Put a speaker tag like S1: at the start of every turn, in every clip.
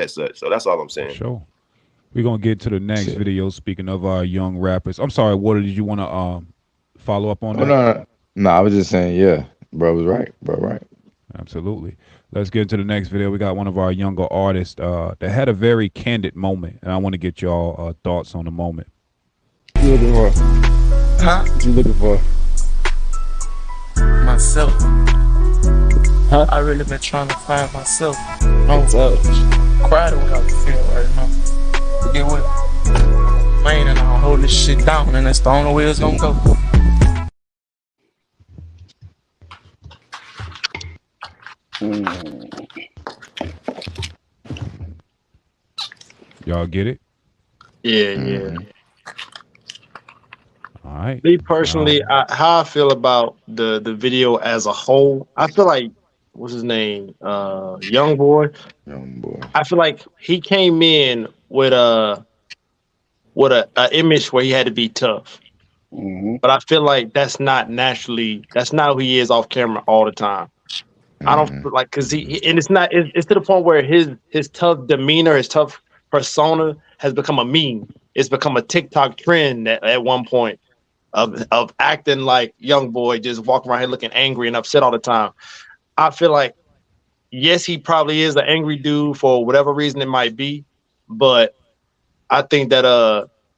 S1: as such. So that's all I'm saying.
S2: Sure. We're gonna get to the next
S3: Shit.
S2: video. Speaking of our young rappers, I'm sorry, Water. Did you want to follow up on
S3: Oh
S2: that?
S3: no, I was just saying, yeah, bro was right, bro, right.
S2: Absolutely. Let's get into the next video. We got one of our younger artists that had a very candid moment, and I want to get y'all thoughts on the moment.
S3: What you looking for?
S4: Huh?
S3: What you looking for?
S4: Myself.
S3: Huh?
S4: I really been trying to find myself.
S3: What's up?
S4: Cry the way I feel right now. Forget what? Man, and I'll hold this shit down, and that's the only way it's gonna go.
S2: Y'all get it?
S5: Yeah, yeah.
S3: Mhm.
S2: All right.
S5: Me personally, how I feel about the video as a whole, I feel like what's his name, Young Boy.
S3: Young boy.
S5: I feel like he came in with a image where he had to be tough, but I feel like that's not who he is off camera all the time. I don't
S3: Mhm.
S5: feel like because and it's not it's to the point where his tough demeanor, his tough persona has become a meme. It's become a TikTok trend at one point of acting like young boy, just walking around here looking angry and upset all the time. I feel like yes, he probably is an angry dude for whatever reason it might be, but I think that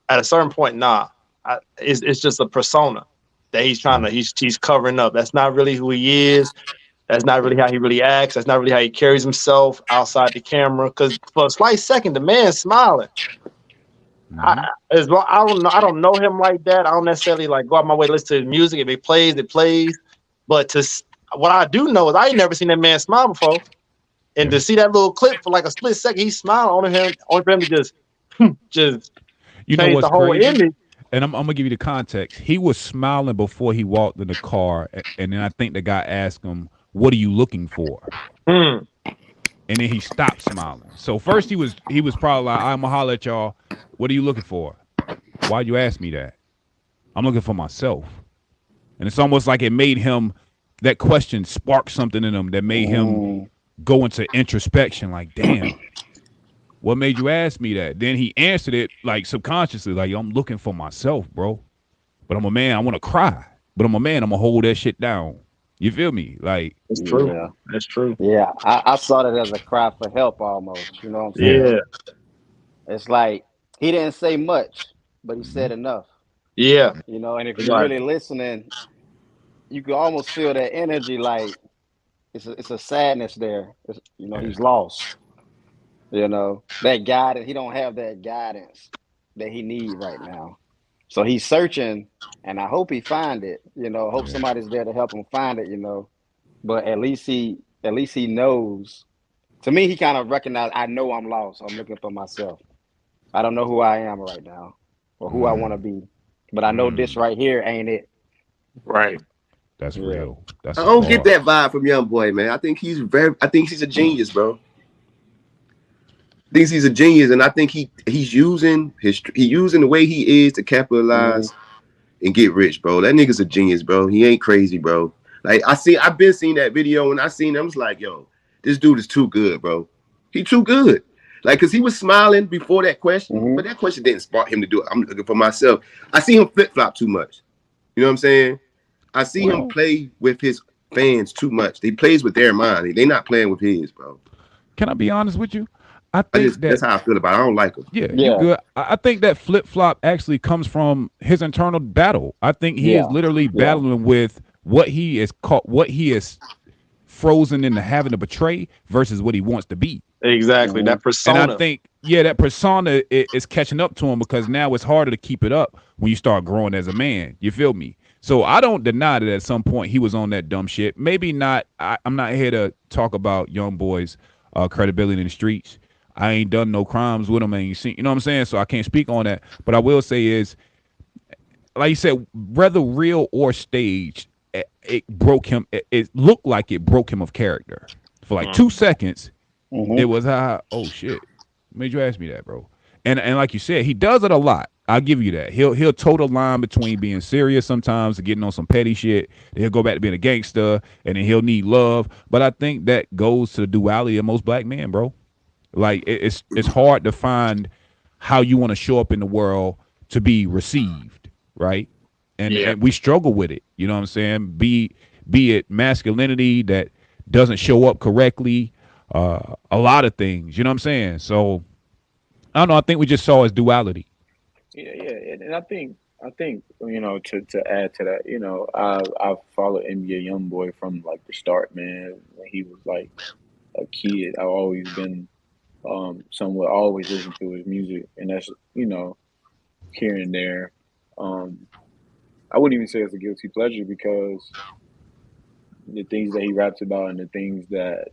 S5: at a certain point, it's just a persona that he's trying to he's covering up. That's not really who he is. That's not really how he really acts. That's not really how he carries himself outside the camera. Because for a slight second, the man's smiling.
S2: Mm-hmm.
S5: As well, I don't know. I don't know him like that. I don't necessarily like go out my way to listen to his music. If it plays, it plays. But what I do know is I ain't never seen that man smile before. And
S2: Yeah.
S5: to see that little clip for like a split second, he smiled on him to just
S2: You know
S5: change the
S2: what's
S5: whole
S2: crazy?
S5: image.
S2: And I'm gonna give you the context. He was smiling before he walked in the car, and then I think the guy asked him, "What are you looking for?"
S5: Hmm.
S2: And then he stopped smiling. So first he was probably like, "I'm gonna holler at y'all. What are you looking for? Why'd you ask me that? I'm looking for myself." And it's almost like it made him that question sparked something in him that made him go into introspection. Like, damn, what made you ask me that? Then he answered it like subconsciously, like, I'm looking for myself, bro. But I'm a man. I want to cry. But I'm a man. I'm gonna hold that shit down. You feel me? Like,
S5: That's true.
S6: Yeah,
S5: That's true.
S6: yeah. I saw that as a cry for help almost. You know what I'm
S2: yeah,
S6: saying?
S5: Yeah.
S6: It's like he didn't say much, but he
S2: mm-hmm.
S6: said enough.
S5: Yeah.
S6: You know, and if you're
S5: Right.
S6: really listening, you can almost feel that energy. Like it's a sadness there. You know,
S2: Yeah,
S6: he's lost. You know that guidance. He don't have that guidance that he need right now. So he's searching, and I hope he find it. You know, hope
S2: yeah,
S6: somebody's there to help him find it. You know, but at least he knows. To me, he kind of recognized. I know I'm lost. I'm looking for myself. I don't know who I am right now or who I want to be, but I know this
S2: mm,
S6: right here ain't it.
S5: Right.
S2: that's
S6: Yeah.
S2: real. That's
S1: I
S2: a
S1: don't get
S2: bar.
S1: that vibe from Young Boy, man. I think he's a genius, bro. Thinks he's a genius, and I think he's using he using the way he is to
S6: Mm-hmm.
S1: capitalize and get rich, bro. That nigga's a genius, bro. He ain't crazy, bro. Like I've been seeing that video, and I seen him. I was like, yo, this dude is too good, bro. He too good. Like, cause he was smiling before that question,
S6: Mm-hmm.
S1: but that question didn't spark him to do it. I'm looking for myself. I see him flip flop too much. You know what I'm saying? I see him
S2: Well,
S1: play with his fans too much. He plays with their mind. They not playing with his, bro.
S2: can I be honest with you? I
S1: I
S2: think
S1: just
S2: that
S1: that's how I feel about it. I don't like him.
S2: yeah, you
S6: Yeah.
S2: good. I think that flip flop actually comes from his internal battle. I think he is
S6: Yeah.
S2: literally
S6: Yeah.
S2: battling with what he is caught, what he is frozen into having to betray versus what he wants to be.
S5: Exactly.
S6: Mm-hmm.
S5: That
S2: And I
S5: persona.
S2: think, yeah, that persona is catching up to him because now it's harder to keep it up when you start growing as a man. You feel me? So I don't deny that at some point he was on that dumb shit. Maybe not. I'm not here to talk about young boys' credibility in the streets. I ain't done no crimes with him. I ain't seen, you know what I'm saying? So I can't speak on that. But I will say is, like you said, whether real or staged, it broke him. It looked like it broke him of character for like 2 seconds. It
S6: Mm-hmm.
S2: was oh shit, made you ask me that, bro. And like you said, he does it a lot. I'll give you that. He'll toe the line between being serious sometimes and getting on some petty shit. Then he'll go back to being a gangster, and then he'll need love. But I think that goes to the duality of most black men, bro. Like it's hard to find how you want to show up in the world to be received, right? And we struggle with it. You know what I'm saying? Be it masculinity that doesn't show up correctly, a lot of things. You know what I'm saying? So I don't know. I think we just saw his duality.
S7: Yeah, and I think to add to that, I've followed NBA Youngboy from like the start, man. When he was like a kid, I've always been somewhat always listened to his music, and that's here and there. Um, I wouldn't even say it's a guilty pleasure because the things that he raps about and the things that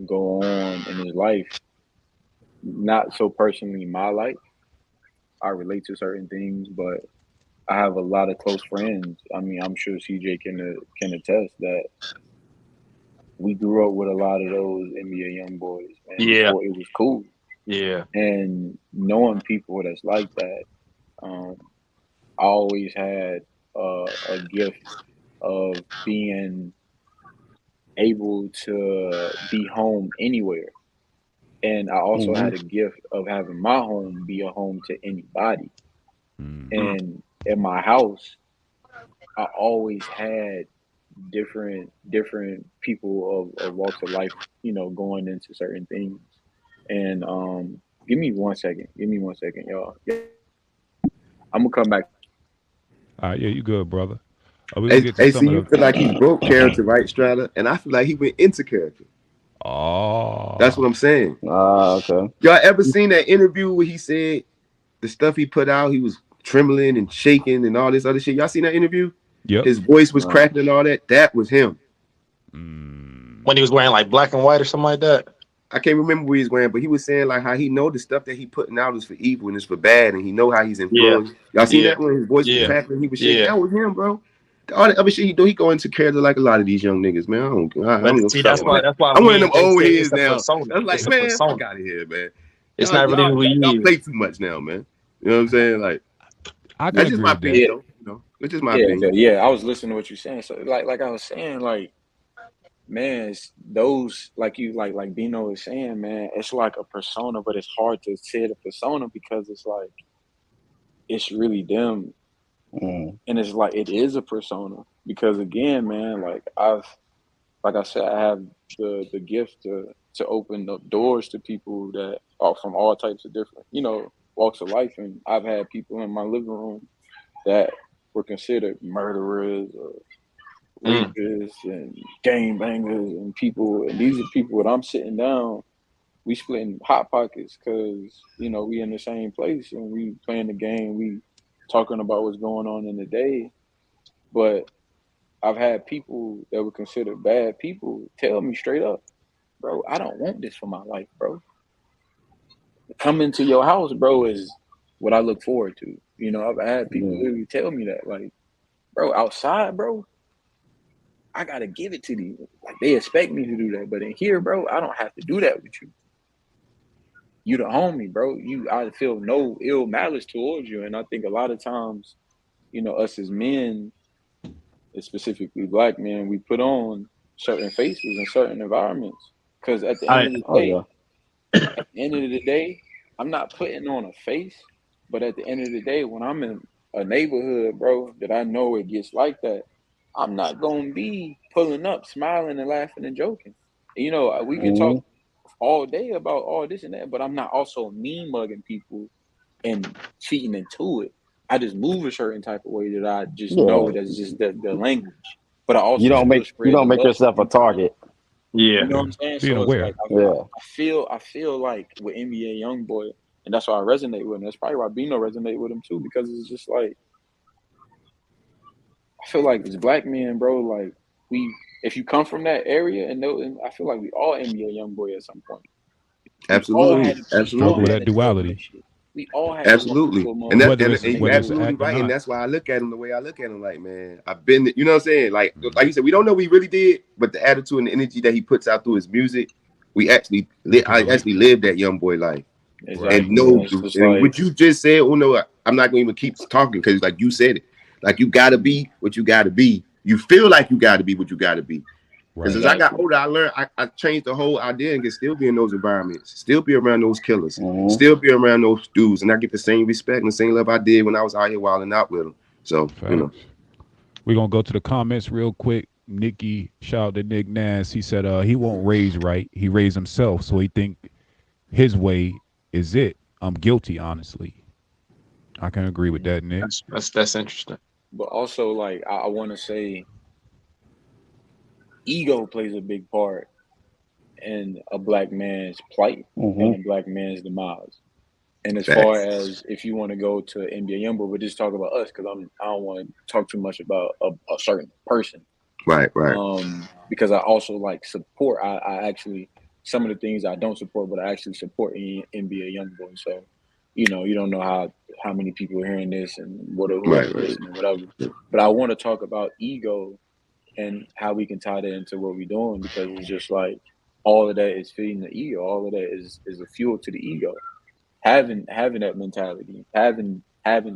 S7: go on in his life, not so personally my life. I relate to certain things, but I have a lot of close friends. I mean, I'm sure CJ can attest that we grew up with a lot of those NBA young boys, man.
S5: Yeah,
S7: Before it was cool,
S5: yeah.
S7: and knowing people that's like that, um, I always had a gift of being able to be home anywhere, and I also
S3: Mm-hmm.
S7: had a gift of having my home be a home to anybody.
S2: Mm.
S5: Mm.
S7: And in my house, I always had different people of walks of life, going into certain things. And give me 1 second. Give me 1 second, y'all. Yeah, I'm gonna come back.
S2: All right, yeah, you good, brother. We're gonna
S1: Hey,
S2: get to
S1: hey,
S2: some
S1: see, you
S2: of
S1: feel like he broke
S2: the.
S1: character, right, Strata? And I feel like he went into character. That's what
S2: Oh,
S1: I'm saying.
S3: Okay.
S1: Y'all ever seen that interview where he said the stuff he put out, he was trembling and shaking and all this other shit? Y'all seen that interview?
S2: yep.
S1: His voice was
S3: No.
S1: cracking and all that. That was him.
S5: When
S2: Mm.
S5: he was wearing like black and white or something like that.
S1: I can't remember where he's wearing, but he was saying like how he know the stuff that he putting out is for evil and it's for bad, and he know how he's
S5: Yeah,
S1: influenced. Y'all seen
S5: yeah,
S1: that when his voice was
S2: Yeah.
S5: yeah,
S1: cracking, he was shaking.
S5: yeah.
S1: That was him, bro. All the other shit he do, he go into character like a lot of these young niggas, man.
S5: But
S1: I'm
S5: see,
S1: sorry.
S5: that's why
S1: I'm one of them
S5: they
S1: old
S5: say
S1: heads
S5: it's a
S1: now.
S5: persona.
S1: That's like,
S5: It's a
S1: man, fuck
S5: persona.
S1: out of here, man.
S5: It's
S1: Y'all,
S5: not really
S1: y'all,
S5: who
S1: y'all, y'all
S5: he
S1: play
S5: is.
S1: too much now, man. You know what I'm saying? Like,
S2: I can
S1: that's just
S2: agree
S1: my
S2: with that.
S1: opinion,
S7: Yeah,
S1: though. It's just my
S7: yeah,
S1: opinion.
S7: yeah. I was listening to what you're saying. So, like I was saying, like, man, it's those like Bino was saying, man. It's like a persona, but it's hard to say the persona because it's like it's really them,
S3: Mm.
S7: and it's like it is a persona because again, man, like I said, I have the gift to open up doors to people that are from all types of different, walks of life, and I've had people in my living room that were considered murderers or
S5: Mm.
S7: rapists and gang bangers and people, and these are people that I'm sitting down, we splitting hot pockets because we in the same place and we playing the game, we talking about what's going on in the day, but I've had people that were considered bad people tell me straight up, bro, I don't want this for my life, bro. Coming to your house, bro, is what I look forward to. I've had people
S3: Yeah.
S7: literally tell me that, like, bro, outside, bro, I gotta give it to these. Like, they expect me to do that, but in here, bro, I don't have to do that with you. You the homie, bro. I feel no ill malice towards you, and I think a lot of times, us as men, specifically black men, we put on certain faces in certain environments. Because at the end
S5: I
S7: of the
S3: Oh
S7: day,
S3: yeah.
S7: I'm not putting on a face, but at the end of the day, when I'm in a neighborhood, bro, that I know it gets like that, I'm not gonna be pulling up, smiling and laughing and joking. We can talk
S3: Mm-hmm.
S7: all day about all this and that, but I'm not also mean mugging people and cheating into it. I just move a certain type of way that I just know
S3: Yeah.
S7: that's just the language. But I
S3: You
S7: also
S3: don't
S7: still
S3: make you
S7: spread the
S3: don't make
S7: love for
S3: yourself a
S7: people.
S3: target.
S5: yeah.
S7: You know what
S2: Yeah.
S7: I'm saying?
S2: Being
S7: So it's like
S2: aware.
S3: Yeah.
S7: I feel like with NBA Youngboy, and that's why I resonate with him. That's probably why Bino resonate with him too, because it's just like I feel like as black men, bro, like if you come from that area and I feel like we all NBA Youngboy at some point.
S1: Absolutely.
S2: We struggle
S7: We all
S2: with
S1: Absolutely.
S7: had
S2: that
S7: to deal with that
S2: duality,
S7: shit. We all had to walk into
S1: Absolutely.
S7: a
S1: And that
S7: motherfucking
S2: whether
S1: and,
S2: it's
S1: and
S7: and
S1: you
S2: whether
S7: deal
S2: it's
S7: with it.
S1: absolutely
S2: act or
S1: right. And
S2: not.
S1: that's why I look at him the way I look at him. Like, man, I've been, you know what I'm saying? Like
S2: Mm.
S1: you said, we don't know what he really did, but the attitude and the energy that he puts out through his music,
S2: We can
S1: I
S2: relate.
S1: actually lived that young boy life.
S2: Right.
S1: And
S7: Exactly.
S1: no,
S7: And it's just
S1: and
S7: like
S1: what you just said, oh no, I'm not gonna even keep talking because like you said it. Like you gotta be what you gotta be. You feel like you gotta be what you gotta be. Because
S2: Right.
S1: as I got
S7: Exactly.
S1: older, I learned I changed the whole idea and can still be in those environments, still be around those killers,
S3: Mm-hmm.
S1: still be around those dudes, and I get the same respect and the same love I did when I was out here wilding out with them. So,
S2: Facts. We're gonna go to the comments real quick. Nikki, shout out to Nick Nass. He said he won't raise right. He raised himself, so he think his way is it. I'm guilty, honestly. I can agree with that, Nick.
S5: That's interesting.
S7: But also, like, I want to say, ego plays a big part in a black man's plight and
S3: Mm-hmm.
S7: a black man's demise. And as far
S1: facts.
S7: as if you want to go to NBA Youngboy, we'll just talk about us because I don't want to talk too much about a certain person.
S1: Right.
S7: Because I also like support. I actually some of the things I don't support, but I actually support NBA Youngboy. So, you don't know how many people are hearing this and whoever's
S1: Right.
S7: listening, whatever. But I want to talk about ego and how we can tie that into what we're doing because it's just like all of that is feeding the ego. All of that is a fuel to the ego. Having that mentality, having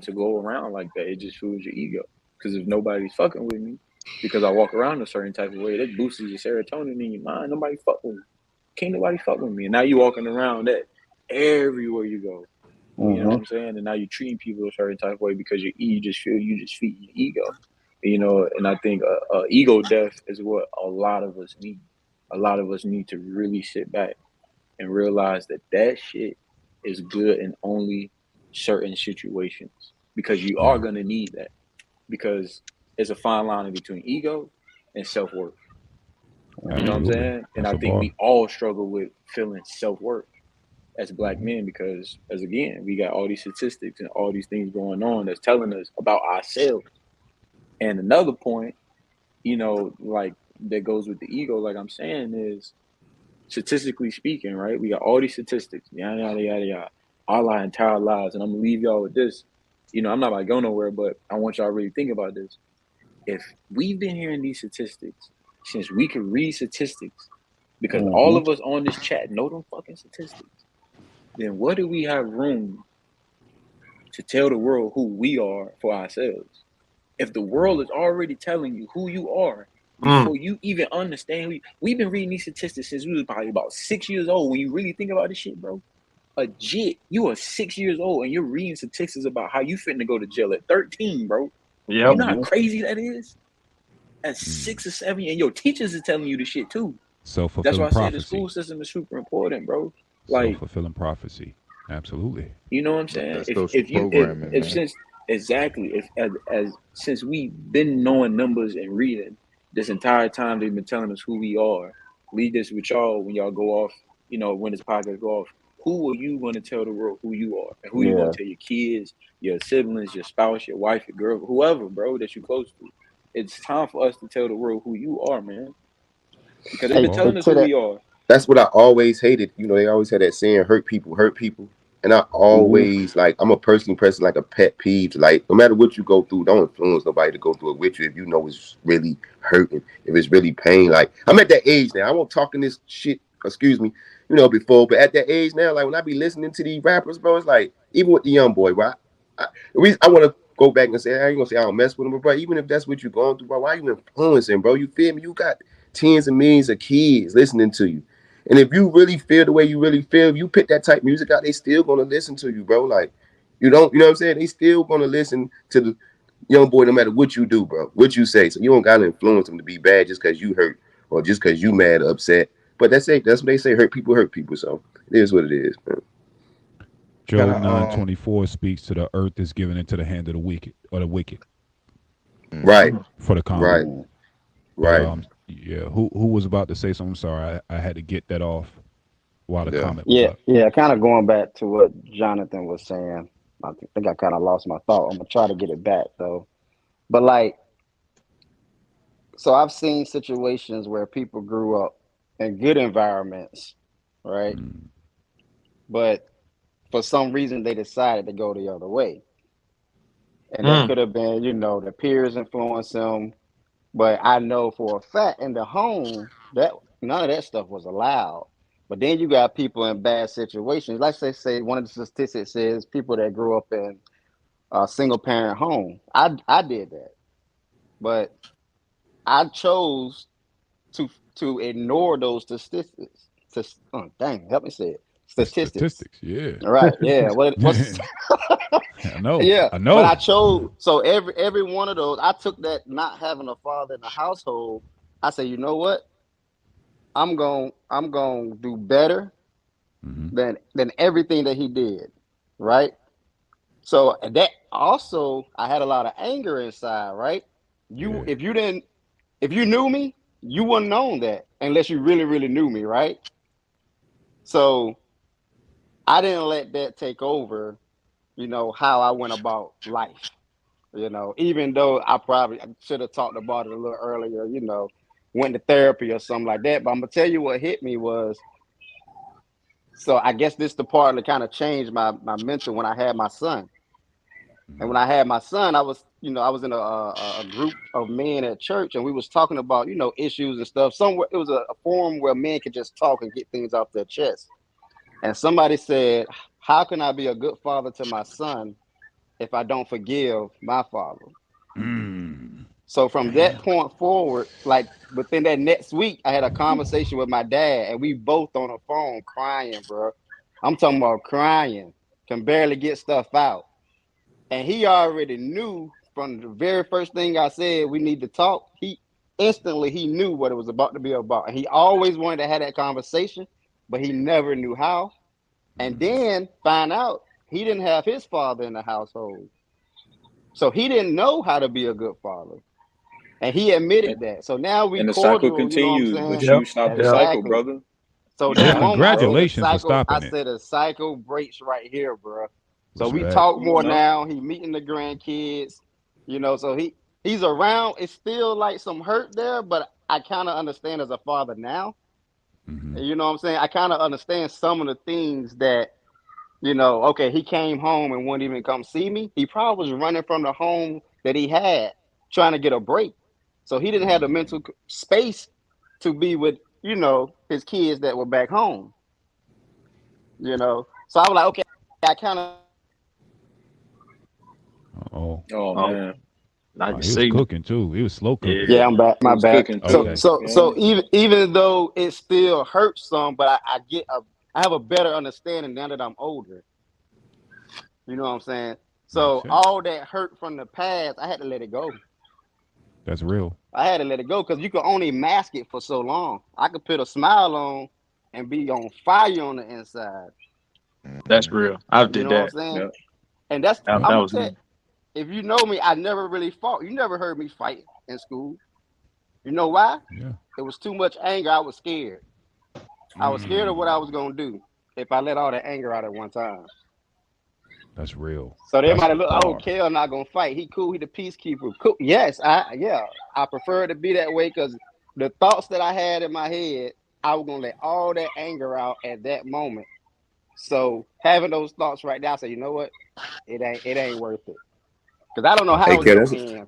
S7: to go around like that, it just fuels your ego. Because if nobody's fucking with me, because I walk around a certain type of way, that boosts your serotonin in your mind. Nobody fuck with me. Can't nobody fuck with me. And now you walking around that everywhere you go. You know what
S3: Mm-hmm.
S7: I'm saying? And now you're treating people a certain type of way because you just feel you just feed your ego. And I think ego death is what a lot of us need. A lot of us need to really sit back and realize that that shit is good in only certain situations because you are
S2: Yeah.
S7: gonna need that because it's a fine line between ego and self worth. You know what I'm
S3: Mm-hmm.
S2: Absolutely.
S7: saying? And
S2: That's
S7: I
S2: a
S7: think
S2: bar.
S7: we all struggle with feeling self worth as black
S2: Hmm.
S7: men because, as again, we got all these statistics and all these things going on that's telling us about ourselves. And another point, like that goes with the ego, like I'm saying, is statistically speaking, right? We got all these statistics, yada yada yada yada, all our entire lives. And I'm gonna leave y'all with this. I'm not about to go nowhere, but I want y'all to really think about this. If we've been hearing these statistics since we could read statistics, because all
S3: Mm-hmm.
S7: of us on this chat know them fucking statistics, then what do we have room to tell the world who we are for ourselves? If the world is already telling you who you are
S5: Mm.
S7: before you even understand, we've been reading these statistics since we was probably about 6 years old. When you really think about this shit, bro, legit, you are 6 years old and you're reading statistics about how you finna go to jail at 13, bro. You
S5: Yep.
S7: know how
S3: Mm-hmm.
S7: crazy that is? At
S2: Mm.
S7: 6 or 7, and your teachers is telling you the shit too.
S2: Self
S7: That's why
S2: fulfilling
S7: I said the school
S2: prophecy.
S7: system is super important, bro.
S2: Self
S7: Like,
S2: fulfilling prophecy. Absolutely.
S7: you know what I'm saying?
S3: That's
S7: If
S3: social
S7: if you if
S3: programming,
S7: if
S3: man.
S7: since exactly if as since we've been knowing numbers and reading this entire time they've been telling us who we are. Lead this with y'all when y'all go off. When this podcast go off. Who are you going to tell the world who you are, and who you going
S3: Yeah.
S7: to tell your kids, your siblings, your spouse, your wife, your girl, whoever, bro, that you're close to? It's time for us to tell the world who you are, man, because
S2: That's a
S7: they've
S3: Hey,
S7: been
S2: bar.
S3: hey,
S7: telling us
S3: to
S7: who
S3: that.
S7: we are.
S1: That's what I always hated. They always had that saying, hurt people. And I
S3: Mm-hmm.
S1: always I'm a personally person like a pet peeve. Like no matter what you go through, don't influence nobody to go through it with you if you know it's really hurting, if it's really pain. Like I'm at that age now. I won't talking this shit, excuse me, before, but at that age now, like when I be listening to these rappers, bro, it's like even with the young boy, bro. I want to go back and say I ain't gonna say I don't mess with him, but bro, even if that's what you're going through, bro, why you influencing, bro? You feel me? You got tens of millions of kids listening to you. And if you really feel the way you really feel, if you put that type of music out, they still gonna listen to you, bro. Like you know what I'm saying? They still gonna listen to the young boy no matter what you do, bro. What you say. So you don't gotta influence them to be bad just cause you hurt or just cause you mad or upset. But that's what they say. Hurt people. So it is what it is, man.
S3: Can
S2: Job
S3: I?
S2: 9:24 speaks to the earth is given into the hand of the wicked or the wicked
S3: Mm-hmm.
S1: Right,
S5: Mm.
S2: for the comment.
S1: right,
S3: Mm-hmm.
S2: But
S1: right.
S2: yeah, who was about to say something? I'm sorry, I had to get that off while the
S3: Yeah.
S2: comment was
S6: Yeah,
S2: up.
S6: yeah. Kind of going back to what Jonathan was saying. I think I kind of lost my thought. I'm gonna try to get it back though. But like, so I've seen situations where people grew up in good environments, right?
S2: Mm.
S6: But for some reason they decided to go the other way, and that
S5: Mm.
S6: could have been, the peers influenced them. But I know for a fact in the home that none of that stuff was allowed. But then you got people in bad situations. Like say one of the statistics says people that grew up in a single parent home. I did that, but I chose to to ignore those statistics. Dang, help me say it.
S2: The
S6: Statistics.
S2: statistics, yeah.
S6: All right. Yeah. What's
S2: I know.
S6: yeah.
S2: I
S6: But I
S2: know.
S6: chose so every one of those, I took that not having a father in the household. I say, you know what? I'm gonna do better
S2: Hmm.
S6: than everything that he did. Right. So that also I had a lot of anger inside, right? You
S2: Yeah.
S6: if you knew me, you wouldn't known that unless you really, really knew me, right? So I didn't let that take over, how I went about life. Even though I should have talked about it a little earlier, went to therapy or something like that. But I'm gonna tell you what hit me was, so I guess this the part that kind of changed my mental when I had my son. And when I had my son, I was in a group of men at church, and we was talking about, issues and stuff. Somewhere it was a forum where men could just talk and get things off their chest. And somebody said, "How can I be a good father to my son if I don't forgive my father?"
S2: Mm.
S6: So from that
S2: Damn.
S6: point forward, like within that next week, I had a conversation with my dad, and we both on the phone crying, bro. I'm talking about crying, can barely get stuff out. And he already knew from the very first thing I said we need to talk. He knew what it was about to be about. And he always wanted to have that conversation, but he never knew how. And then find out he didn't have his father in the household. So he didn't know how to be a good father. And he
S7: And,
S6: admitted that. So now we
S7: and the cycle
S6: cordial, you know what I'm
S7: continues, but
S6: saying?
S5: Yep.
S7: you stop the
S5: Yep.
S7: cycle,
S6: Exactly.
S7: brother.
S6: So
S7: You
S2: Yeah.
S6: that
S7: stopped it,
S6: moment I
S7: bro.
S6: said
S2: Congratulations for stopping it.
S6: the cycle breaks right here, bro. So we
S2: Respect.
S6: talk more
S7: Yep.
S6: now. He meeting the grandkids, so he's around. It's still like some hurt there, but I kind of understand as a father now.
S2: Hmm.
S6: And you know what I'm saying? I kind of understand some of the things that, okay, he came home and wouldn't even come see me. He probably was running from the home that he had, trying to get a break. So he didn't have the mental space to be with, his kids that were back home. So I was like, okay, I kind of
S2: Oh.
S7: Oh
S5: Oh,
S7: man,
S5: now
S2: Oh,
S5: you
S2: he was
S5: see.
S2: cooking too. He was slow cooking.
S5: Yeah.
S6: yeah, I'm back.
S7: he
S6: My
S7: was
S6: bad.
S7: cooking
S6: So
S2: Okay.
S7: too.
S6: so
S7: Yeah.
S6: so even though it still hurts some, but I have a better understanding now that I'm older. You know what I'm saying?
S2: Makes
S6: So
S2: sense.
S6: all that hurt from the past, I had to let it go.
S2: That's real.
S6: I had to let it go because you could only mask it for so long. I could put a smile on and be on fire on the inside.
S5: That's
S3: Mhm.
S5: real. I
S6: You
S5: did
S6: know what I'm
S5: that.
S6: saying?
S7: Yep.
S6: And that's
S2: Yep.
S5: That
S6: I'm gonna
S5: was
S6: tell.
S5: me.
S6: If you know me, I never really fought. You never heard me fight in school. You know why?
S2: Yeah.
S6: It was too much anger. I was scared. I was scared of what I was gonna do if I let all that anger out at one time.
S2: That's real.
S6: So they
S2: That's
S6: might
S2: the
S6: have looked, oh,
S2: bar.
S6: Kale not gonna fight. He cool. He the peacekeeper. Cool. Yes, I prefer to be that way because the thoughts that I had in my head, I was gonna let all that anger out at that moment. So having those thoughts right now, I say, you know what? It ain't worth it because I don't know
S2: That's
S1: Hey,
S6: how it's
S1: Ken,
S2: real.
S6: gonna
S1: that's
S6: end.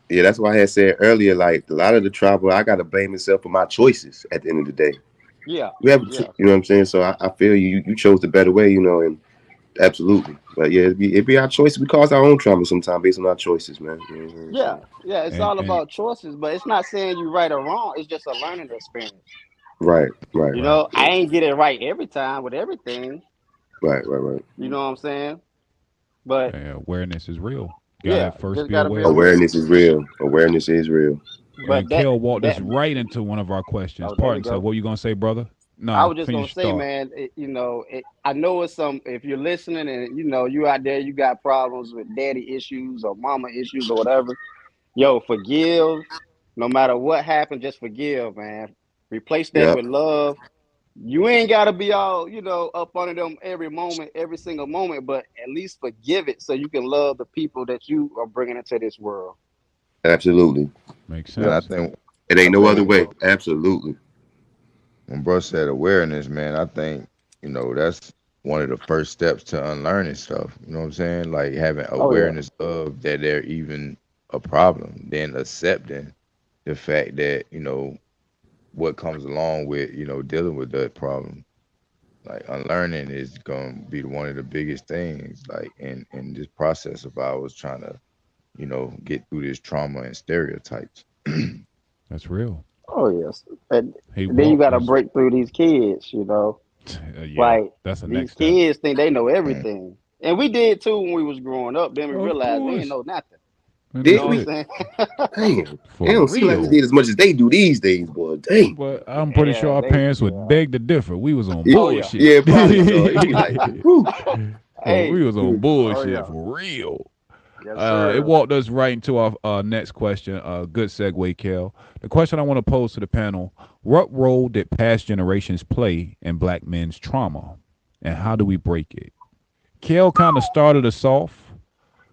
S1: yeah, that's why I had said earlier. Like a lot of the trouble, I gotta blame myself for my choices. At the end of the day,
S6: Yeah,
S1: we have,
S6: yeah.
S1: you know what I'm saying. So I feel you chose the better way, and absolutely. But yeah, it be our choices. We cause our own trauma sometimes based on our choices, man. You know what I'm saying?
S6: Yeah,
S1: So
S6: yeah, it's
S2: And
S6: all about choices, but it's not saying you right or wrong. It's just a learning experience.
S1: right, right,
S2: right.
S6: I ain't get it right every time with everything.
S1: right.
S6: You know what I'm saying? But
S2: And awareness is real. Gotta
S6: yeah,
S2: first
S6: just
S2: be
S6: gotta be
S2: aware of it.
S6: aware.
S1: Awareness is real. Awareness is real.
S2: And
S6: But that
S2: Kale walked us
S6: that
S2: right into one of our questions.
S6: oh, there you
S2: Pardon, sir.
S6: go.
S2: What you gonna say, brother?
S6: I
S2: Nah,
S6: was just gonna
S2: finish
S6: say,
S2: your thought.
S6: man, I know it's some. If you're listening and you out there, you got problems with daddy issues or mama issues or whatever. Yo, forgive. No matter what happened, just forgive, man. Replace that
S1: Yep,
S6: with love. You ain't gotta be all, up under them every moment, every single moment, but at least forgive it so you can love the people that you are bringing into this world.
S1: absolutely.
S2: Makes
S3: And
S1: Yep.
S3: I
S2: sense.
S3: think
S1: It ain't
S3: I
S1: no
S3: think
S1: other
S3: when
S1: way.
S3: bro,
S1: Absolutely.
S3: when bro said awareness, man, I think that's one of the first steps to unlearning stuff. You know what I'm saying? Like having
S6: Oh yeah.
S3: awareness of that there even a problem, then accepting the fact that what comes along with dealing with that problem. Like unlearning is gonna be one of the biggest things, like in this process of ours trying to get through this trauma and stereotypes.
S2: That's real.
S6: Oh yes, and
S2: He
S6: then you
S2: walked
S6: got to
S2: us.
S6: break through these kids.
S2: Yeah,
S6: Like
S2: that's the
S6: these
S2: next step.
S6: kids think they know
S3: Mm.
S6: everything, and we did too when we was growing up. Then we
S2: Of
S6: realized we ain't
S2: course.
S6: know nothing.
S2: You know
S6: You
S1: Did
S6: know what
S1: we?
S2: shit.
S6: I'm
S1: Damn. It
S2: For
S1: don't seem like we
S2: real.
S1: did as much as they do these days, boy. Damn.
S2: But I'm
S6: saying?
S2: pretty sure
S6: Yeah,
S2: our
S6: they.
S2: parents would
S6: Yeah.
S2: beg to differ. We was on
S1: Yeah,
S6: Oh yeah.
S2: bullshit.
S1: yeah, probably so. It'd be like, whew.
S2: Oh, we
S6: Hey.
S2: was on
S6: Oh
S2: bullshit
S6: yeah.
S2: for real.
S6: Yes
S2: It
S6: sir.
S2: walked us right into our next question. Good segue, Kel. The question I want to pose to the panel: what role did past generations play in black men's trauma, and how do we break it? Kel kind of started us off,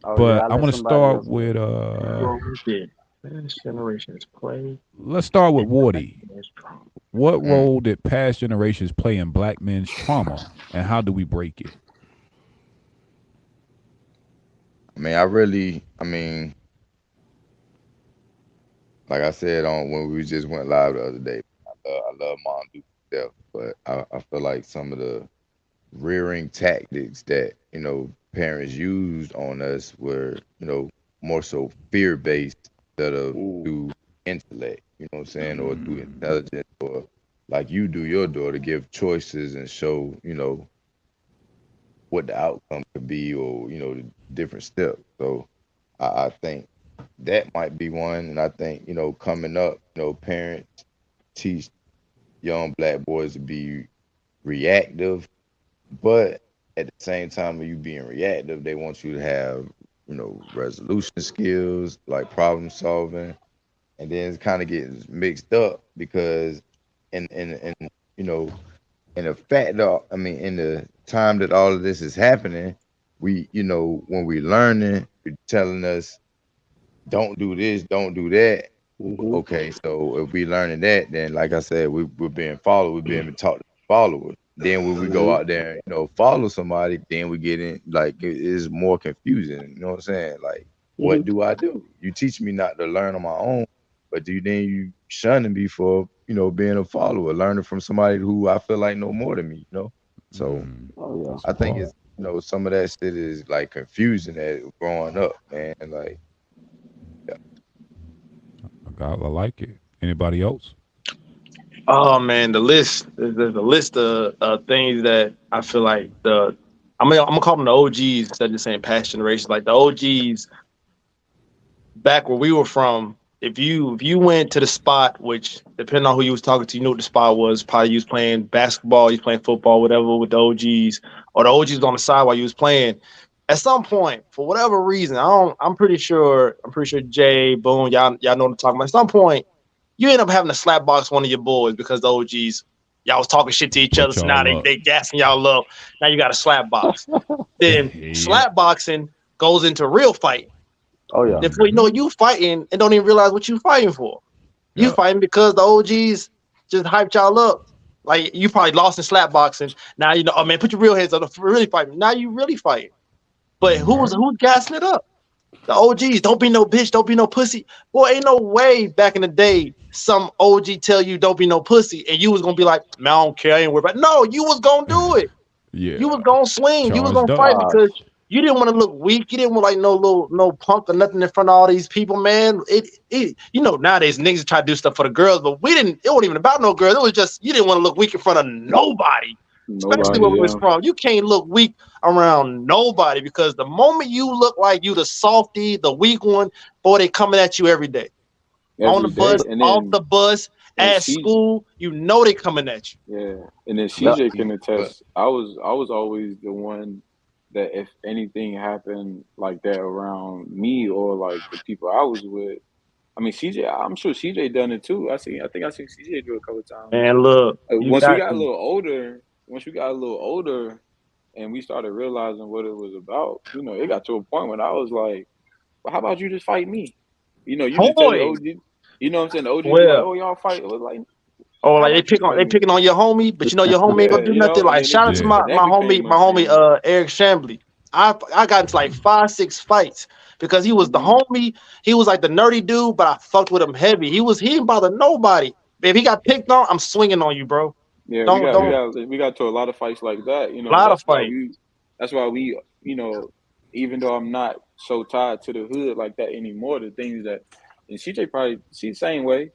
S6: Oh yeah.
S2: but
S6: I
S2: I
S6: let
S2: want to
S6: somebody
S2: start
S6: else
S2: with
S6: go.
S5: Wrong did past generations play
S2: let's start with
S5: in black
S2: Wardy.
S5: men's trauma?
S2: What
S3: Mm.
S2: role did past generations play in black men's trauma, and how do we break it?
S3: I mean, like I said on when we just went live the other day, I love Mom Duke to death, but I feel like some of the rearing tactics that parents used on us were more so fear based instead of
S6: Mm.
S3: through intellect. You know what I'm saying, or through intelligence, or like you do your daughter, give choices and show what the outcome could be, or the different steps. So I think that might be one, and I think coming up, parents teach young black boys to be reactive, but at the same time of you being reactive, they want you to have resolution skills, like problem solving, and then it kind of gets mixed up because in you know in the fact that in the time that all of this is happening, we when we learning, you're telling us don't do this, don't do that.
S6: Mm-hmm.
S3: Okay, so if we learning that, then like I said, we're being followed, we're being taught to follow it. Then when we go
S6: Mm-hmm.
S3: out there and follow somebody, then we get in like it is more confusing. You know what I'm saying? Like,
S6: Mm-hmm.
S3: what do I do? You teach me not to learn on my own, but you shunning me for being a follower, learning from somebody who I feel like know more than me. So
S6: Oh yeah.
S3: I
S2: That's
S3: think
S2: hard.
S3: it's some of that shit is like confusing that growing up, man. Like, yeah.
S2: I like it. Anybody else?
S5: Oh man, the list. There's a list of things that I feel like I'm gonna call them the OGs instead of just saying past generations. Like the OGs back where we were from. If you went to the spot, which depending on who you was talking to, you knew what the spot was. Probably you was playing basketball, you was playing football, whatever with the OGs, or the OGs was on the side while you was playing. At some point, for whatever reason, I don't. I'm pretty sure. Jay, Boone, y'all know what I'm talking about. At some point, you end up having to slap box one of your boys because the OGs y'all was talking shit to each other.
S2: Put
S5: So now
S2: y'all
S5: they
S2: up.
S5: they gassing y'all up. Now you got to slap box. Then
S2: Yeah.
S5: slap boxing goes into real fight.
S6: Oh yeah.
S5: Before you know it, you fighting and don't even realize what you fighting for. You
S2: Yeah.
S5: fighting because the OGs just hyped y'all up. Like you probably lost in slap boxing. Now you know, oh man, put your real heads up for really fighting. Now you really fighting. But
S2: Right.
S5: who's gassing it up? The OGs. Don't be no bitch. Don't be no pussy. Boy, ain't no way back in the day some OG tell you don't be no pussy and you was gonna be like, man, I don't care. I ain't worried about it. No, you was gonna do it. You was
S2: Yeah.
S5: gonna swing. You was gonna
S2: Charged up.
S5: fight because
S6: Gosh.
S5: you didn't want to look weak. You didn't want like no punk or nothing in front of all these people, man. Nowadays niggas try to do stuff for the girls, but we didn't. It wasn't even about no girls. It was just you didn't want to look weak in front of nobody, especially
S7: Nobody,
S5: where we was
S7: yeah.
S5: from. You can't look weak around nobody because the moment you look like you the softy, the weak one, boy, they coming at you every day on the
S7: Every day.
S5: bus, off the bus,
S7: And
S5: at
S7: she
S5: school. You know they coming at you.
S7: yeah. And then
S6: Yep.
S7: CJ can
S3: But
S7: attest. I was always the one that if anything happened like that around me or like the people I was with, I mean CJ, I'm sure CJ done it too. I think I seen CJ do it a couple of times.
S5: Man, look, you
S7: Once we
S5: got
S7: got a
S5: to.
S7: little older, and we started realizing what it was about, it got to a point when I was like, well, how about you just fight me? You just tell your
S5: Boy,
S7: OG, you know what I'm saying? The OG be like,
S5: well.
S7: oh, y'all fight. It was like,
S5: Or
S7: how
S5: like
S7: about you fight
S5: they
S7: me?
S5: picking on your homie, but you know your homie ain't gonna
S7: Yeah,
S5: do nothing.
S7: and
S5: Like
S7: then it
S5: shout out
S7: just,
S5: to
S2: Yeah.
S5: my
S7: and that
S5: my homie,
S7: became a thing.
S5: Eric Shambly. I got into like 5-6 fights because he was the
S7: Hmm.
S5: homie. He was like the nerdy dude, but I fucked with him heavy. He didn't bother nobody. If he got picked on, I'm swinging on you, bro.
S7: Yeah, we
S5: Don't
S7: got we
S5: don't
S7: got we got to a lot of fights like that.
S5: lot of fights.
S7: That's why we even though I'm not so tied to the hood like that anymore, the things that and CJ probably she's the same way.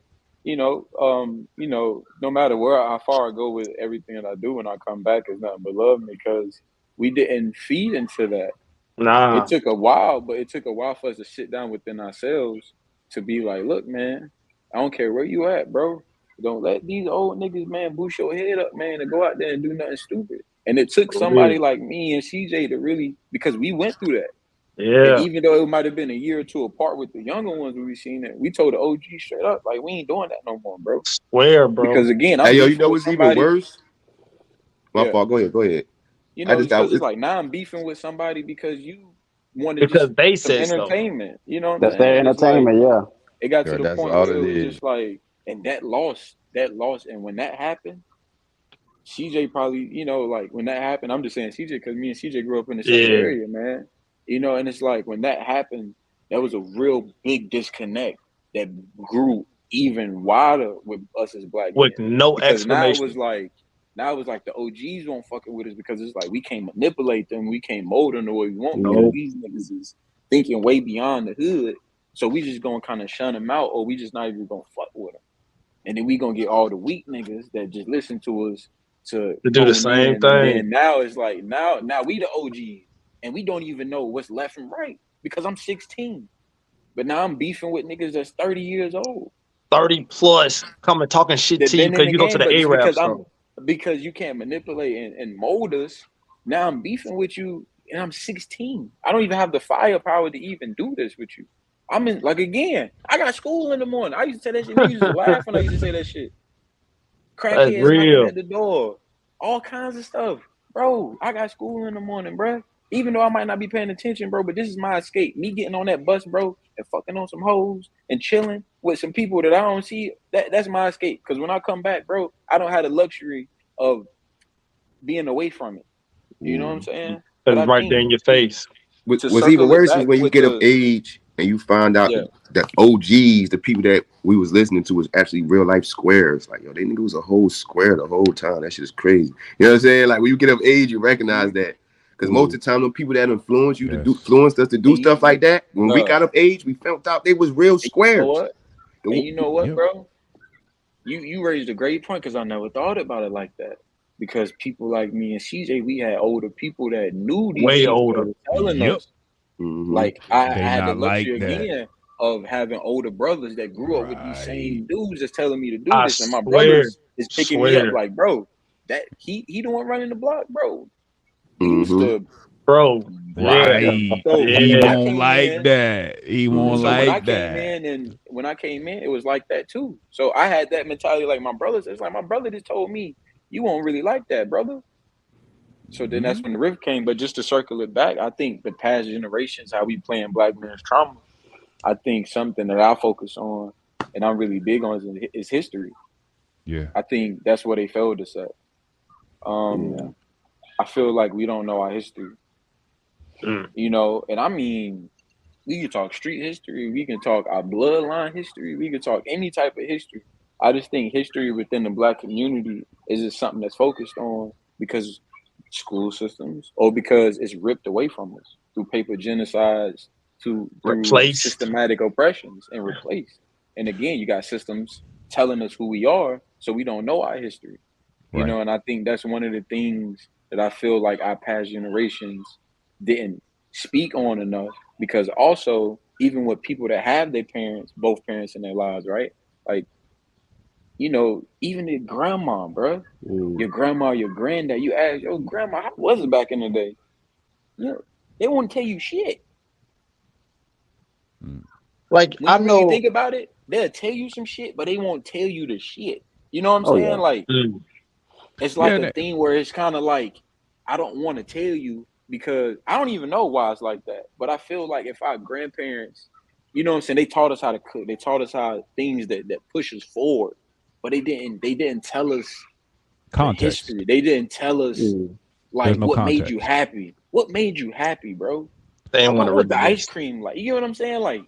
S7: no matter how far I go with everything that I do when I come back is nothing but love because we didn't feed into that.
S5: Nah.
S7: It took a while, but it took a while for us to sit down within ourselves to be like, look, man, I don't care where you at, bro. Don't let these old niggas, man, boost your head up, man, and go out there and do nothing stupid. And it took somebody like me and CJ to really, because we went through that. And
S5: Yeah.
S7: even though it might have been a year or two apart with the younger ones we seen it, we told the OG straight up, like, we ain't doing that no more, bro.
S5: Swear, bro.
S7: Because again, I'm
S1: Hey, yo, you
S7: beefing
S1: know
S7: with
S1: what's even
S7: somebody.
S1: worse? My
S7: Yeah.
S1: fault. Go ahead. Go ahead. I just got
S7: Because it's like now I'm beefing with somebody because you wanted
S5: Because
S7: just
S5: they
S7: some
S5: said so.
S7: entertainment. You know what I'm
S6: That's their
S7: saying? It's like
S6: entertainment. Yeah.
S7: it got to
S3: Yeah,
S7: the
S3: that's
S7: point
S3: all
S7: where
S3: it
S7: it was
S3: is.
S7: just like, and that lost, and when that happened, CJ probably, like when that happened, I'm just saying CJ because me and CJ grew up in the same
S5: Yeah.
S7: area, man. And it's like when that happened, that was a real big disconnect that grew even wider with us as black men
S5: With no
S7: because
S5: explanation.
S7: now it was like the OGs won't fucking with us because it's like we can't manipulate them, we can't mold them the way we want because
S5: Nope.
S7: these niggas is thinking way beyond the hood. So we just gonna kind of shun them out, or we just not even gonna fuck with them. And then we gonna get all the weak niggas that just listen to us to
S5: To do the
S7: hone
S5: same
S7: in. And
S5: thing.
S7: then now it's like now we the OGs and we don't even know what's left and right because I'm 16. But now I'm beefing with niggas that's 30 years old.
S5: 30 plus coming talking shit
S7: They've
S5: to you
S7: been in
S5: because
S7: the
S5: you go to
S7: game,
S5: the
S7: but just
S5: Arab store.
S7: because you can't manipulate and mold us, now I'm beefing with you and I'm 16. I don't even have the firepower to even do this with you. I'm in like again, I got school in the morning. I used to say that shit. Niggas used to laugh when I used to say that shit.
S5: That's
S7: Crackheads knocking
S5: real.
S7: at the door, all kinds of stuff. Bro, I got school in the morning, bro. Even though I might not be paying attention, bro, but this is my escape. Me getting on that bus, bro, and fucking on some hoes and chilling with some people that I don't see, that's my escape. Because when I come back, bro, I don't have the luxury of being away from it. You know what I'm saying? But
S5: Because
S7: I
S5: right there
S7: think
S5: in your face.
S7: to
S1: What's even
S7: circle it
S1: worse is
S7: back
S1: when you
S7: with
S1: get of age and you find out
S7: yeah,
S1: the OGs, the people that we was listening to, was actually real life squares. Like, yo, they nigga was a whole square the whole time. That shit is crazy. You know what I'm saying? Like, when you get of age, you recognize that. Because most of the time, the people that influence you to do,
S2: Yes.
S1: influenced us to do stuff like that, when we
S7: yeah.
S1: got of age, we found out they was real
S7: And you know
S1: squares.
S7: what? And you know what,
S2: Yep.
S7: bro? You raised a great point because I never thought about it like that. Because people like me and CJ, we had older people that knew these
S5: Way
S7: people that
S5: older.
S7: were telling
S2: Yep.
S7: us.
S1: Mm-hmm.
S7: Like I
S2: They
S7: had the
S2: not like
S7: luxury
S2: that.
S7: again of having older brothers that grew up with these
S2: Right.
S7: same dudes that's telling me to do
S5: I
S7: this, and my
S5: swear.
S7: brothers is picking me up
S5: Swear.
S7: like, bro, that he the one running the block, bro. He used
S1: Mm-hmm.
S7: to,
S5: Bro. Yeah.
S7: yeah.
S2: Right.
S7: So
S2: He
S7: when I
S5: Yeah.
S2: won't
S7: came
S2: like
S7: in,
S2: that. He won't
S7: so when I
S2: like
S7: came
S2: that.
S7: in and when I came in, it was like that too. So I had that mentality like my brothers. It's like my brother just told me, you won't really like that, brother. So then that's when the rift came. But just to circle it back, I think the past generations, how we playing black man's trauma, I think something that I focus on and I'm really big on is history.
S2: Yeah.
S7: I think that's what they failed us at.
S6: Yeah.
S7: I feel like we don't know our history,
S5: Mm.
S7: and I mean, we can talk street history, we can talk our bloodline history, we can talk any type of history. I just think history within the black community is just something that's focused on because school systems or because it's ripped away from us through paper genocides, through
S5: Replaced.
S7: systematic oppressions and replaced. And again, you got systems telling us who we are, so we don't know our history.
S2: Right.
S7: And I think that's one of the things that I feel like our past generations didn't speak on enough because also even with people that have their parents, both parents in their lives, right? Like, even your grandma, bro,
S6: Mm.
S7: your grandma, your granddad, you ask your grandma, how was it back in the day? Yeah, they won't tell you shit.
S5: Like
S7: When
S5: I
S7: you really
S5: know.
S7: think about it, they'll tell you some shit, but they won't tell you the shit. You know what I'm
S6: Oh
S7: saying?
S6: yeah.
S7: Like,
S5: Mm.
S7: it's like
S2: Yeah.
S7: a thing where it's kind of like, I don't want to tell you because I don't even know why it's like that. But I feel like if our grandparents, you know what I'm saying, they taught us how to cook, they taught us how things that push us forward, but they didn't tell us the
S2: Context.
S7: history. They didn't tell us
S6: Mm.
S2: There's
S7: like
S2: no
S7: what made you
S2: context.
S7: happy. What made you happy, bro?
S5: They didn't want
S7: What
S5: to
S7: was the ice
S5: reminisce.
S7: cream like? You know what I'm saying? Like,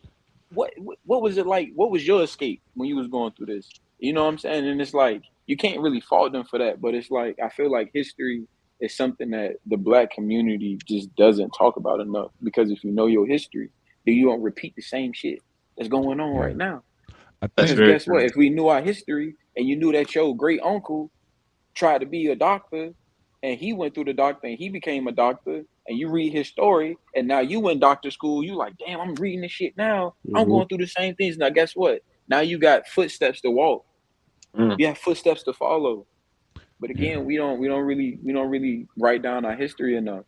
S7: what was it like? What was your escape when you was going through this? You know what I'm saying? And it's like you can't really fault them for that, but it's like I feel like history is something that the black community just doesn't talk about enough. Because if you know your history, then you don't repeat the same shit that's going on
S2: Yeah.
S7: right now.
S2: I
S5: That's
S2: think
S7: Because
S5: very
S7: guess what?
S5: true.
S7: If we knew our history and you knew that your great uncle tried to be a doctor and he went through the doctor and he became a doctor and you read his story and now you in doctor school, you like, damn, I'm reading this shit now. I'm
S5: Mm-hmm.
S7: going through the same things. Now guess what? Now you got footsteps to walk.
S5: Mm.
S7: You have footsteps to follow. But
S2: yeah.
S7: again, we don't really write down our history enough.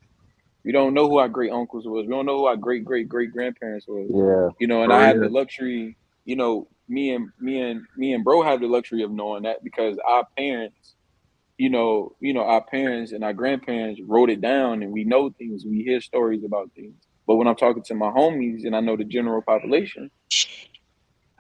S7: We don't know who our great uncles was. We don't know who our great grandparents was.
S6: Yeah.
S7: And
S5: For
S7: I have the
S5: real.
S7: luxury, me and bro have the luxury of knowing that because our parents, our parents and our grandparents wrote it down and we know things, we hear stories about things. But when I'm talking to my homies and I know the general population,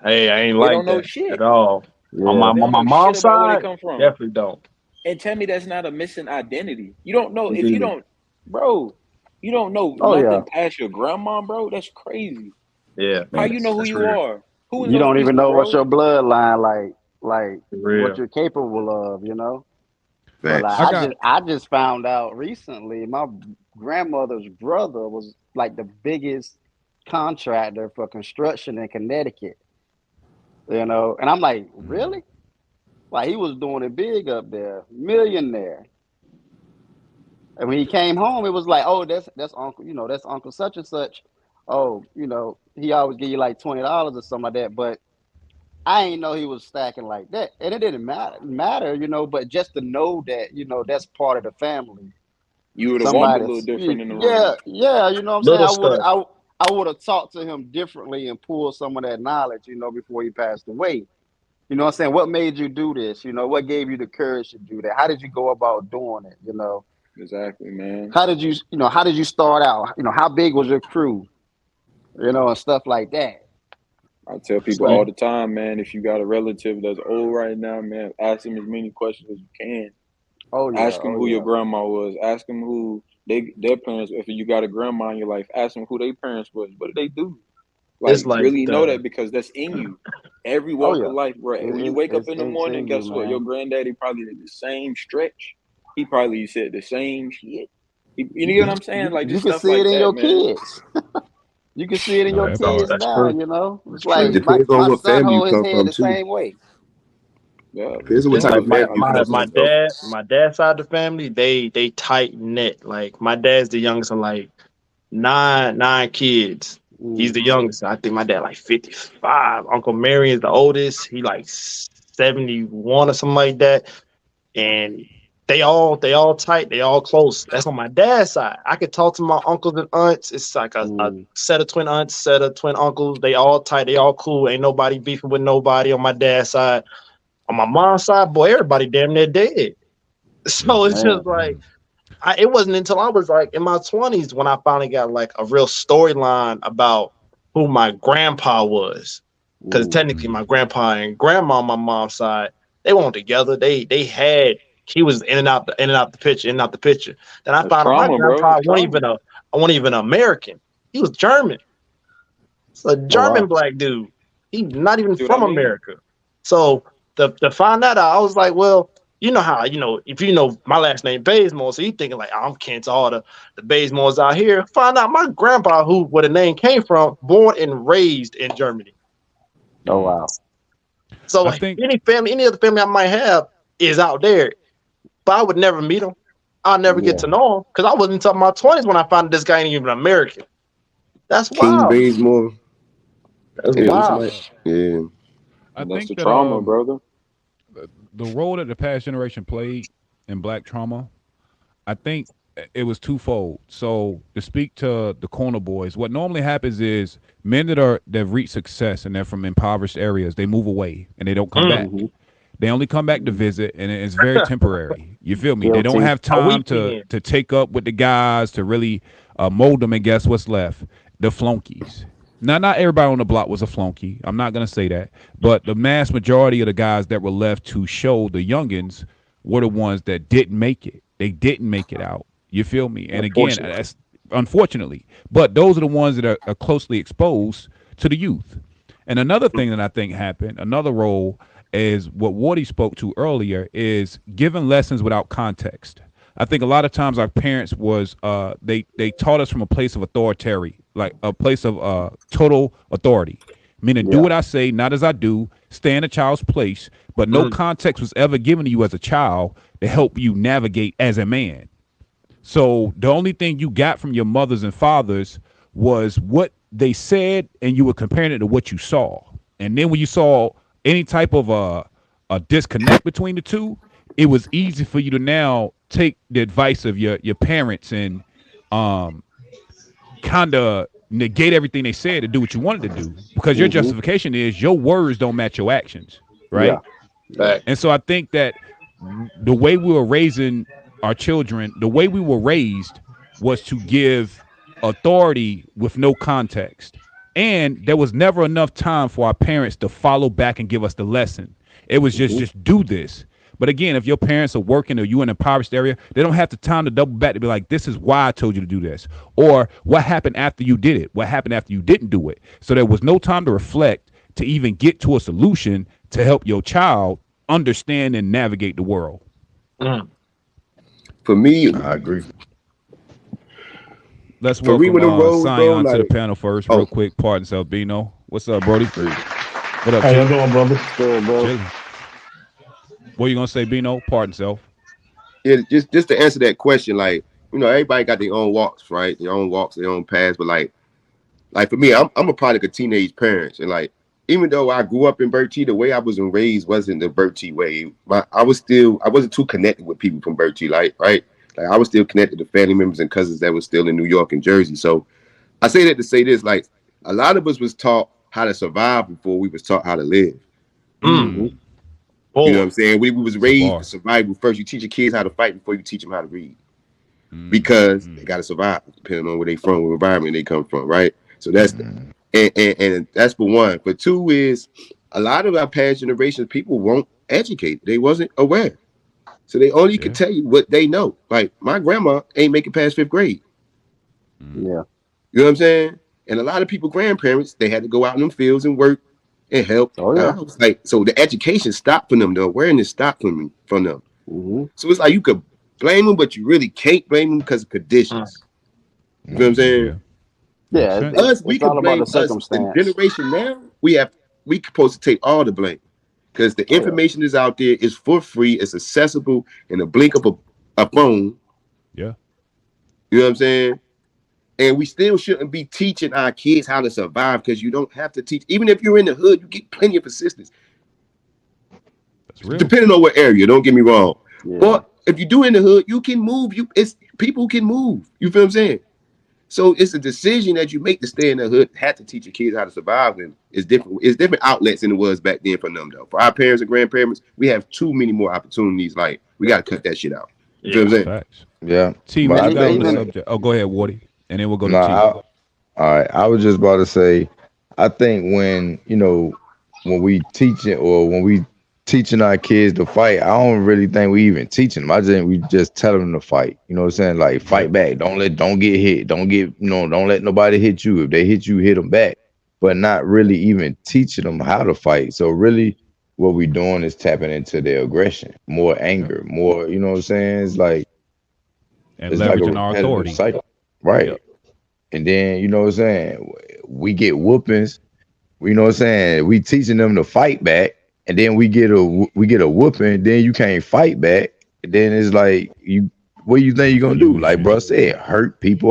S5: Hey, I ain't
S7: they
S5: like
S7: don't know
S5: that at
S7: shit.
S5: all. On my
S6: Yeah.
S7: They
S5: on
S7: don't
S5: my
S7: know shit
S5: mom's
S7: about where they
S5: side,
S7: come from.
S5: definitely don't.
S7: And tell me that's not a missing identity. You don't know if you
S5: Mm.
S7: don't, bro. You don't know
S6: Oh
S7: nothing
S6: yeah.
S7: past your grandma, bro. That's crazy.
S5: Yeah,
S7: How you know who
S5: that's
S7: you
S5: real.
S7: are? Who is
S6: You
S7: those
S6: don't even
S7: people,
S6: know what's
S7: bro?
S6: your bloodline like
S5: For
S6: what
S5: real.
S6: you're capable of, you know? But like
S2: I
S1: Facts.
S2: got
S6: I just found out recently my grandmother's brother was like the biggest contractor for construction in Connecticut, you know? And I'm like, really? Like he was doing it big up there, millionaire. And when he came home, it was like, oh, that's uncle, that's uncle such and such. Oh, he always give you like $20 or something like that. But I ain't know he was stacking like that. And it didn't matter, but just to know that, that's part of the family.
S7: You would have walked a little
S6: Somebody's
S7: different in the
S6: yeah,
S7: room.
S6: yeah, you know what I'm saying?
S5: Little stuff.
S6: I would have talked to him differently and pulled some of that knowledge, before he passed away. You know what I'm saying? What made you do this? What gave you the courage to do that? How did you go about doing it?
S7: Exactly, man.
S6: How did you start out? How big was your crew? And stuff like that.
S7: I tell
S6: It's
S7: people
S6: like,
S7: all the time, man, if you got a relative that's old right now, man, ask them as many questions as you can.
S6: oh yeah,
S7: Ask them
S6: oh
S7: who your
S6: yeah.
S7: grandma was. Ask them who their parents. If you got a grandma in your life, ask them who their parents was. What did they do?
S5: It's
S7: Like
S5: like
S7: really know
S5: the
S7: that because that's in you. Every
S6: Oh
S7: walk of
S6: yeah.
S7: life, bro.
S6: It,
S7: When you
S6: it,
S7: wake up
S6: it's
S7: in the
S6: it's
S7: morning,
S6: in you,
S7: guess what? Your
S6: man.
S7: granddaddy probably did the same stretch. He probably said the same shit. You know what I'm saying? Like
S6: You
S7: just
S6: can
S7: stuff
S6: see it
S7: like
S6: in
S7: that,
S6: your
S7: man.
S6: kids. You can see it in
S2: no
S6: your
S2: that
S5: oh,
S2: part.
S6: kids
S5: that's
S6: now.
S5: true.
S6: It's
S5: That's
S1: It
S6: like
S5: true.
S6: my,
S1: depends on
S6: my
S1: what
S6: son
S1: family you
S6: hold his
S1: come
S6: head
S1: from
S6: the
S1: too.
S6: same way.
S7: Yeah,
S1: Depends on what
S5: It's
S1: type
S5: like
S1: of
S5: my
S1: family you
S5: my
S1: come
S5: my
S1: from, bro.
S5: dad's side of the family, they tight knit. Like my dad's the youngest of like nine kids. He's the
S6: Mm.
S5: youngest. I think my dad like 55. Uncle Mary is the oldest. He like 71 or something like that. And they all tight. They all close. That's on my dad's side. I could talk to my uncles and aunts. It's like a
S6: Mm.
S5: set of twin aunts, set of twin uncles. They all tight. They all cool. Ain't nobody beefing with nobody on my dad's side. On my mom's side, boy, everybody damn near dead. So it's
S6: Man.
S5: just like it wasn't until I was like in my 20s when I finally got like a real storyline about who my grandpa was. Because
S6: Mm.
S5: technically, my grandpa and grandma on my mom's side, they weren't together. They had he was in and out the picture, in and out the picture. Then I
S7: that's
S5: found out my
S7: trauma, bro.
S5: grandpa
S7: That's trauma.
S5: wasn't even American. He was German. It's a
S6: Oh
S5: German
S6: wow.
S5: black dude. He's not even
S7: See what I
S5: from
S7: mean?
S5: America. So to find that out, I was like, well, you know how if my last name Bazemore, so you thinking like, oh, I'm kin to all the Bazemores out here. Find out my grandpa, where the name came from, born and raised in Germany.
S6: Oh
S2: Mm.
S6: wow.
S5: So
S2: I
S5: like,
S2: think
S5: any other family I might have is out there, but I would never meet them. I'll never get
S6: Yeah.
S5: to know him because I wasn't until my 20s when I found out this guy ain't even American. That's
S1: King
S5: wild.
S1: Bazemore.
S5: That's
S1: Yeah,
S2: yeah,
S5: wild.
S1: somebody. Yeah.
S2: I
S7: That's
S2: think
S7: the
S2: that
S7: trauma, brother.
S2: the role that the past generation played in black trauma, I think it was twofold. So to speak to the corner boys, what normally happens is men that reach success and they're from impoverished areas, they move away and they don't come
S5: Mm.
S2: back.
S6: Mm-hmm.
S2: They only come back to visit, and it's very temporary. You feel me? They don't
S6: Guilty.
S2: have
S5: A
S2: time
S5: weekend.
S2: to take up with the guys to really mold them. And guess what's left? The flunkies. Now, not everybody on the block was a flunky. I'm not gonna say that, but the mass majority of the guys that were left to show the youngins were the ones that didn't make it. They didn't make it out. You feel me? And again,
S5: Unfortunately.
S2: that's unfortunately, but those are the ones that are closely exposed to the youth. And another thing that I think happened, another role is what Wardy spoke to earlier, is giving lessons without context. I think a lot of times our parents was they taught us from a place of authoritarian, like a place of total authority, meaning do what I say, not as I do, stay in a child's place, but no context was ever given to you as a child to help you navigate as a man. So the only thing you got from your mothers and fathers was what they said, and you were comparing it to what you saw. And then when you saw any type of a disconnect between the two, it was easy for you to now take the advice of your parents and kind of negate everything they said to do what you wanted to do, because your justification is your words don't match your actions, right? And so I think that the way we were raising our children, the way we were raised was to give authority with no context. And there was never enough time for our parents to follow back and give us the lesson. It was just do this. But again, if your parents are working or you in a impoverished area, they don't have the time to double back to be like, this is why I told you to do this. Or what happened after you did it? What happened after you didn't do it? So there was no time to reflect, to even get to a solution to help your child understand and navigate the world.
S1: For me,
S3: I agree.
S2: Let's
S1: For me,
S2: welcome
S1: when the road,
S2: Sion
S1: bro,
S2: to the
S1: like-
S2: panel first, real quick. Pardon self, Bino. What's up, Brody? What up,
S8: How y'all
S2: Chief?
S8: doing, brother?
S6: Good, bro.
S2: Chilling. What you gonna say, Bino? Pardon self.
S1: Yeah, just to answer that question, like, you know, everybody got their own walks, right? Their own walks, their own paths. But like for me, I'm a product of teenage parents, and like, even though I grew up in Bertie, the way I was raised wasn't the Bertie way. I wasn't too connected with people from Bertie, like, right? Like, I was still connected to family members and cousins that were still in New York and Jersey. So I say that to say this, like, a lot of us was taught how to survive before we was taught how to live. You know what I'm saying? We was raised to survival first. You teach your kids how to fight before you teach them how to read, because they got to survive depending on where they from, what environment they come from, right? So that's and that's for one. For two is a lot of our past generations, people weren't educated. They wasn't aware, so they only could tell you what they know. Like, my grandma ain't making past 5th grade.
S6: Yeah.
S1: You know what I'm saying? And a lot of people, grandparents, they had to go out in them fields and work and help.
S6: Oh, yeah.
S1: Like, so the education stopped from them. The awareness stopped from them. So it's like you could blame them, but you really can't blame them because of conditions. You know what I'm saying?
S6: Yeah,
S1: We
S6: it's all
S1: can
S6: about
S1: blame
S6: the
S1: us. The
S6: circumstance.
S1: generation now, we supposed to take all the blame, because the information is out there, it's for free, it's accessible in a blink of a phone.
S2: Yeah.
S1: You know what I'm saying? And we still shouldn't be teaching our kids how to survive, because you don't have to teach. Even if you're in the hood, you get plenty of assistance.
S2: That's real.
S1: Depending on what area, don't get me wrong.
S6: Yeah.
S1: But if you do in the hood, you can move. It's people can move. You feel what I'm saying? So it's a decision that you make to stay in the hood. Have to teach your kids how to survive, and it's different. It's different outlets than it was back then for them, though. For our parents and grandparents, we have too many more opportunities. Like, we got to cut that shit out. You feel what I'm saying?
S2: Facts.
S3: Yeah.
S2: T,
S3: But
S2: what
S3: I
S2: you got on the
S3: think-
S2: subject? Oh, go ahead, Woody, and then we'll go to
S3: Nah,
S2: T.
S3: all right. I was just about to say, I think when we teach it, or when we teaching our kids to fight, I don't really think we even teaching them. I think we just tell them to fight. You know what I'm saying? Like, fight back. Don't get hit. Don't let nobody hit you. If they hit you, hit them back. But not really even teaching them how to fight. So really, what we doing is tapping into their aggression, more anger, more. You know what I'm saying? It's like,
S2: And
S3: it's like a
S2: leveraging our
S3: repetitive
S2: authority.
S3: cycle, right?
S2: Yep.
S3: And then, you know what I'm saying, we get whoopings. You know what I'm saying? We teaching them to fight back, and then we get a whooping. Then you can't fight back. And then it's like, what do you think you're gonna do? Like bro said, hurt people.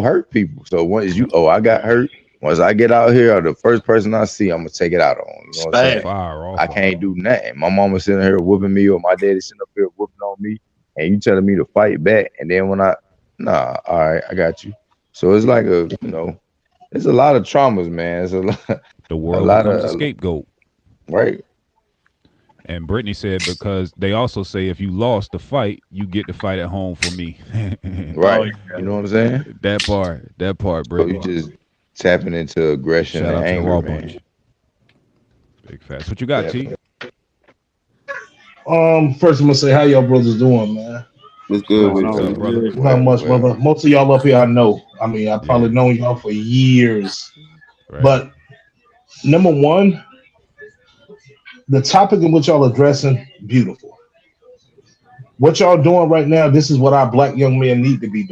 S3: So once I got hurt. Once I get out here, the first person I see, I'm gonna take it out on. You know what I'm saying?
S2: Fire off.
S3: I can't do nothing. My mama sitting here whooping me, or my daddy sitting up here whooping on me, and you telling me to fight back. And then when all right, I got you. So it's like it's a lot of traumas, man. It's a lot.
S2: The world
S3: lot
S2: becomes
S3: of-
S2: a scapegoat.
S3: Right.
S2: And Brittany said, because they also say if you lost the fight, you get to fight at home for me.
S3: Right. You know what I'm saying?
S2: That part,
S3: So
S2: Brittany.
S3: you just tapping into aggression
S2: Shout out
S3: and
S2: to the
S3: anger,
S2: Raw
S3: man.
S2: Bunch. Big facts. What you got, T?
S8: First I'm gonna say how y'all brothers doing, man.
S1: What's good with
S2: What's up,
S1: you?
S2: brother?
S8: Not much, brother. Most of y'all up here I know. I mean, I probably known y'all for years.
S2: Right.
S8: But number one, the topic in which y'all addressing, beautiful. What y'all doing right now, this is what our black young men need to be doing.